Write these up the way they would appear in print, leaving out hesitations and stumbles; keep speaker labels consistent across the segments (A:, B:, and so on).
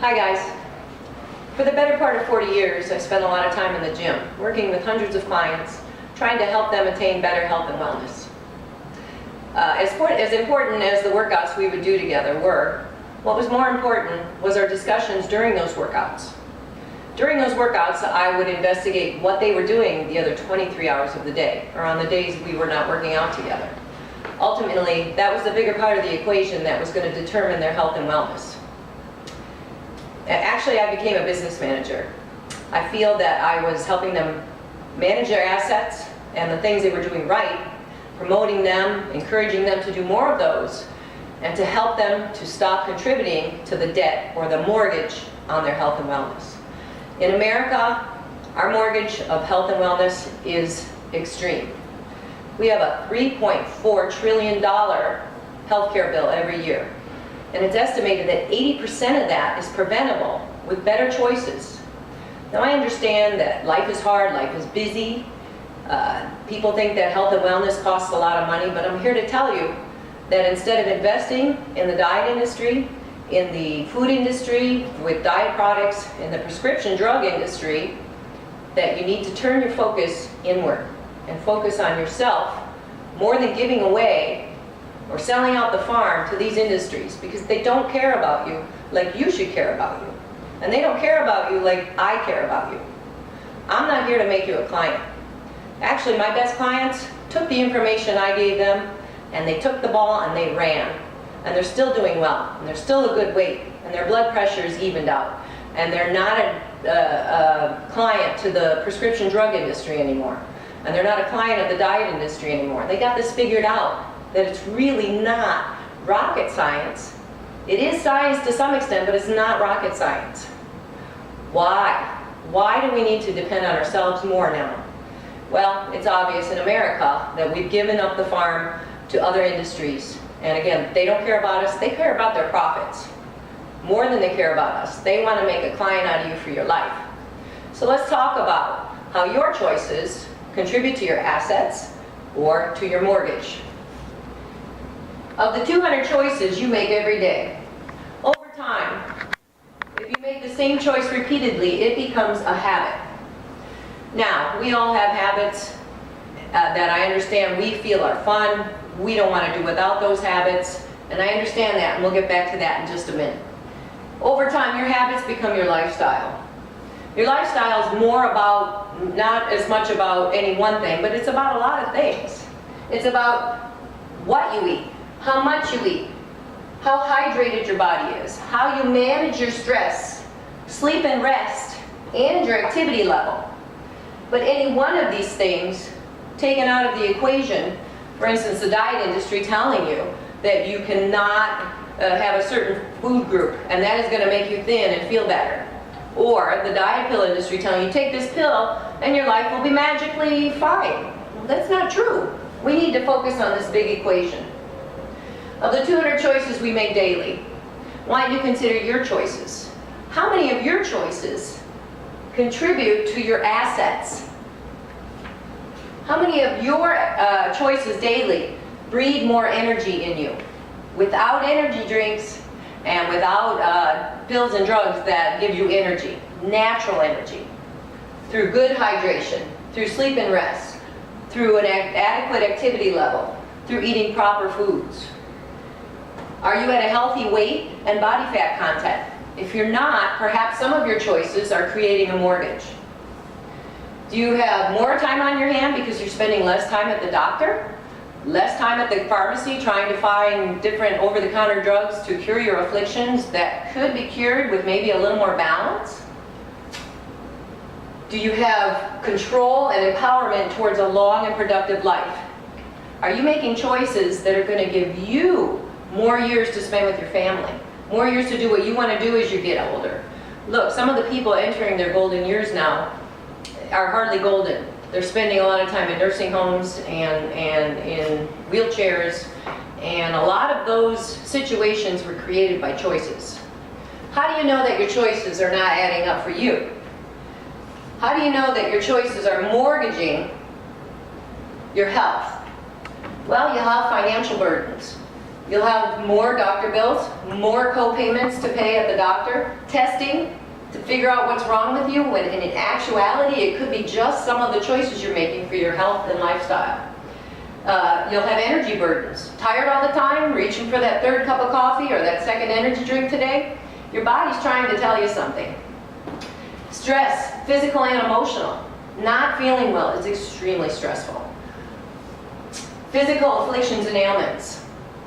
A: Hi guys. For the better part of 40 years, I spent a lot of time in the gym, working with hundreds of clients, trying to help them attain better health and wellness. As important as the workouts we would do together were, what was more important was our discussions during those workouts. During those workouts, I would investigate what they were doing the other 23 hours of the day, or on the days we were not working out together. Ultimately, that was the bigger part of the equation that was going to determine their health and wellness. Actually, I became a business manager. I feel that I was helping them manage their assets and the things they were doing right, promoting them, encouraging them to do more of those, and to help them to stop contributing to the debt or the mortgage on their health and wellness. In America, our mortgage of health and wellness is extreme. We have a $3.4 trillion healthcare bill every year. And it's estimated that 80% of that is preventable with better choices. Now I understand that life is hard, life is busy. People think that health and wellness costs a lot of money, but I'm here to tell you that instead of investing in the diet industry, in the food industry, with diet products, in the prescription drug industry, that you need to turn your focus inward and focus on yourself more than giving away or selling out the farm to these industries, because they don't care about you like you should care about you. And they don't care about you like I care about you. I'm not here to make you a client. Actually, my best clients took the information I gave them and they took the ball and they ran. And they're still doing well, and they're still a good weight, and their blood pressure is evened out. And they're not a client to the prescription drug industry anymore. And they're not a client of the diet industry anymore. They got this figured out, that it's really not rocket science. It is science to some extent, but it's not rocket science. Why? Why do we need to depend on ourselves more now? Well, it's obvious in America that we've given up the farm to other industries. And again, they don't care about us, they care about their profits. More than they care about us. They want to make a client out of you for your life. So let's talk about how your choices contribute to your assets or to your mortgage. Of the 200 choices you make every day, over time, if you make the same choice repeatedly, it becomes a habit. Now, we all have habits that I understand we feel are fun. We don't want to do without those habits, and I understand that, and we'll get back to that in just a minute. Over time, your habits become your lifestyle. Your lifestyle is more about, not as much about any one thing, but it's about a lot of things. It's about what you eat, how much you eat, how hydrated your body is, how you manage your stress, sleep and rest, and your activity level. But any one of these things taken out of the equation, for instance, the diet industry telling you that you cannot have a certain food group and that is going to make you thin and feel better. Or the diet pill industry telling you take this pill and your life will be magically fine. Well, that's not true. We need to focus on this big equation. Of the 200 choices we make daily, why don't you consider your choices? How many of your choices contribute to your assets? How many of your choices daily breed more energy in you? Without energy drinks and without pills and drugs that give you energy, natural energy, through good hydration, through sleep and rest, through an adequate activity level, through eating proper foods. Are you at a healthy weight and body fat content? If you're not, perhaps some of your choices are creating a mortgage. Do you have more time on your hand because you're spending less time at the doctor? Less time at the pharmacy trying to find different over-the-counter drugs to cure your afflictions that could be cured with maybe a little more balance? Do you have control and empowerment towards a long and productive life? Are you making choices that are going to give you more years to spend with your family? More years to do what you want to do as you get older? Look, some of the people entering their golden years now are hardly golden. They're spending a lot of time in nursing homes and in wheelchairs, and a lot of those situations were created by choices. How do you know that your choices are not adding up for you? How do you know that your choices are mortgaging your health? Well, you have financial burdens. You'll have more doctor bills, more co-payments to pay at the doctor, testing to figure out what's wrong with you, when in actuality it could be just some of the choices you're making for your health and lifestyle. You'll have energy burdens. Tired all the time, reaching for that third cup of coffee or that second energy drink today? Your body's trying to tell you something. Stress, physical and emotional. Not feeling well is extremely stressful. Physical afflictions and ailments.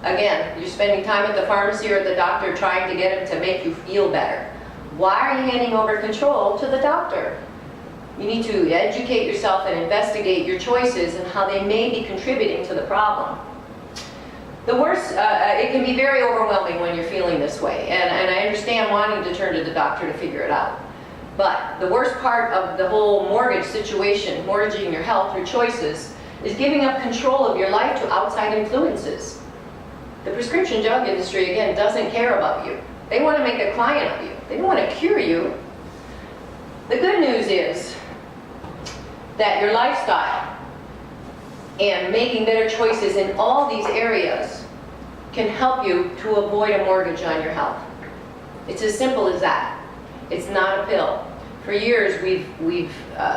A: Again, you're spending time at the pharmacy or at the doctor trying to get him to make you feel better. Why are you handing over control to the doctor? You need to educate yourself and investigate your choices and how they may be contributing to the problem. The worst, it can be very overwhelming when you're feeling this way, and I understand wanting to turn to the doctor to figure it out. But the worst part of the whole mortgage situation, mortgaging your health through choices, is giving up control of your life to outside influences. The prescription drug industry, again, doesn't care about you. They want to make a client of you. They don't want to cure you. The good news is that your lifestyle and making better choices in all these areas can help you to avoid a mortgage on your health. It's as simple as that. It's not a pill. For years, we've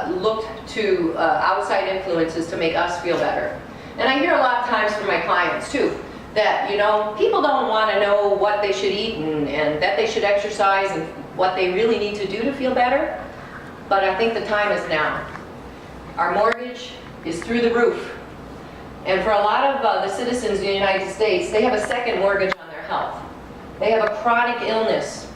A: looked to outside influences to make us feel better. And I hear a lot of times from my clients too, that, you know, people don't want to know what they should eat and that they should exercise and what they really need to do to feel better. But I think the time is now. Our mortgage is through the roof. And for a lot of the citizens in the United States, they have a second mortgage on their health. They have a chronic illness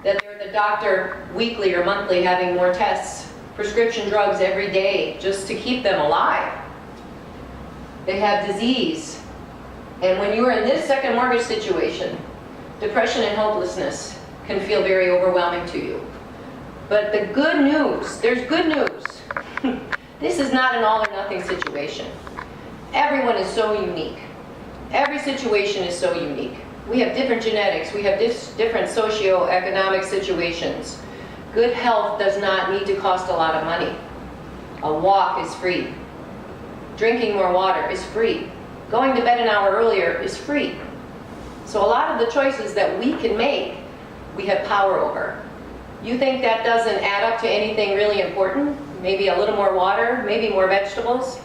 A: that they're at the doctor weekly or monthly having more tests, prescription drugs every day just to keep them alive. They have disease. And when you are in this second mortgage situation, depression and hopelessness can feel very overwhelming to you. But the good news, there's good news. This is not an all or nothing situation. Everyone is so unique. Every situation is so unique. We have different genetics, we have different socioeconomic situations. Good health does not need to cost a lot of money. A walk is free. Drinking more water is free. Going to bed an hour earlier is free. So a lot of the choices that we can make, we have power over. You think that doesn't add up to anything really important? Maybe a little more water, maybe more vegetables?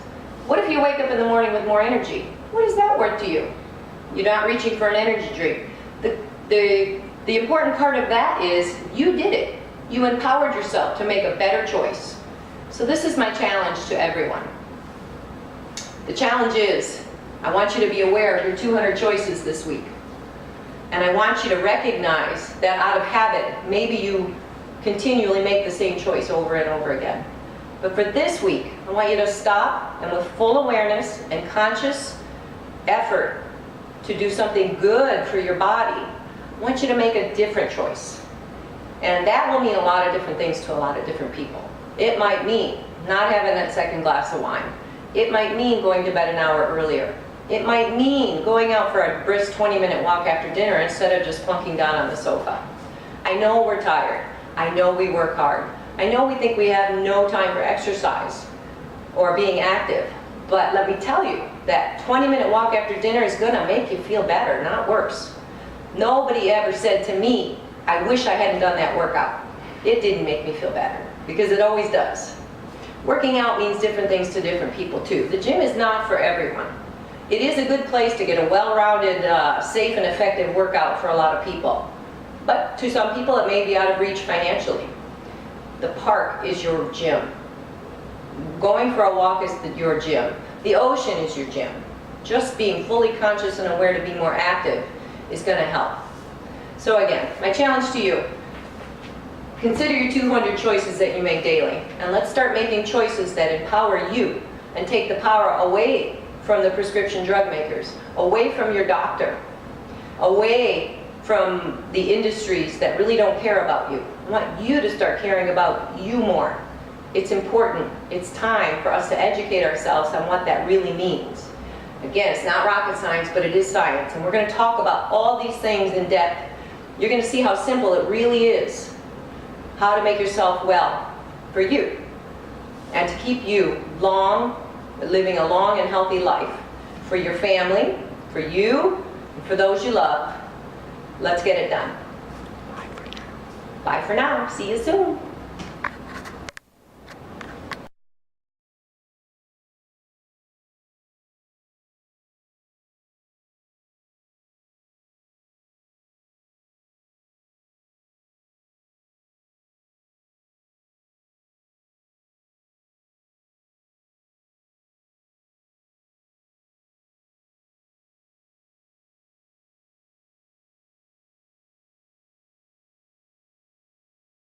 A: What if you wake up in the morning with more energy? What is that worth to you? You're not reaching for an energy drink. The important part of that is you did it. You empowered yourself to make a better choice. So this is my challenge to everyone. The challenge is, I want you to be aware of your 200 choices this week. And I want you to recognize that out of habit, maybe you continually make the same choice over and over again. But for this week, I want you to stop and with full awareness and conscious effort to do something good for your body, I want you to make a different choice. And that will mean a lot of different things to a lot of different people. It might mean not having that second glass of wine. It might mean going to bed an hour earlier. It might mean going out for a brisk 20-minute walk after dinner instead of just plunking down on the sofa. I know we're tired. I know we work hard. I know we think we have no time for exercise or being active. But let me tell you, that 20-minute walk after dinner is going to make you feel better, not worse. Nobody ever said to me, I wish I hadn't done that workout. It didn't make me feel better, because it always does. Working out means different things to different people too. The gym is not for everyone. It is a good place to get a well-rounded, safe and effective workout for a lot of people. But to some people it may be out of reach financially. The park is your gym. Going for a walk is your gym. The ocean is your gym. Just being fully conscious and aware to be more active is going to help. So again, my challenge to you, consider your 200 choices that you make daily, and let's start making choices that empower you and take the power away from the prescription drug makers, away from your doctor, away from the industries that really don't care about you. I want you to start caring about you more. It's important. It's time for us to educate ourselves on what that really means. Again, it's not rocket science, but it is science, and we're going to talk about all these things in depth. You're going to see how simple it really is, how to make yourself well for you, and to keep you living a long and healthy life for your family, for you, For those you love, let's get it done. Bye for now. See you soon.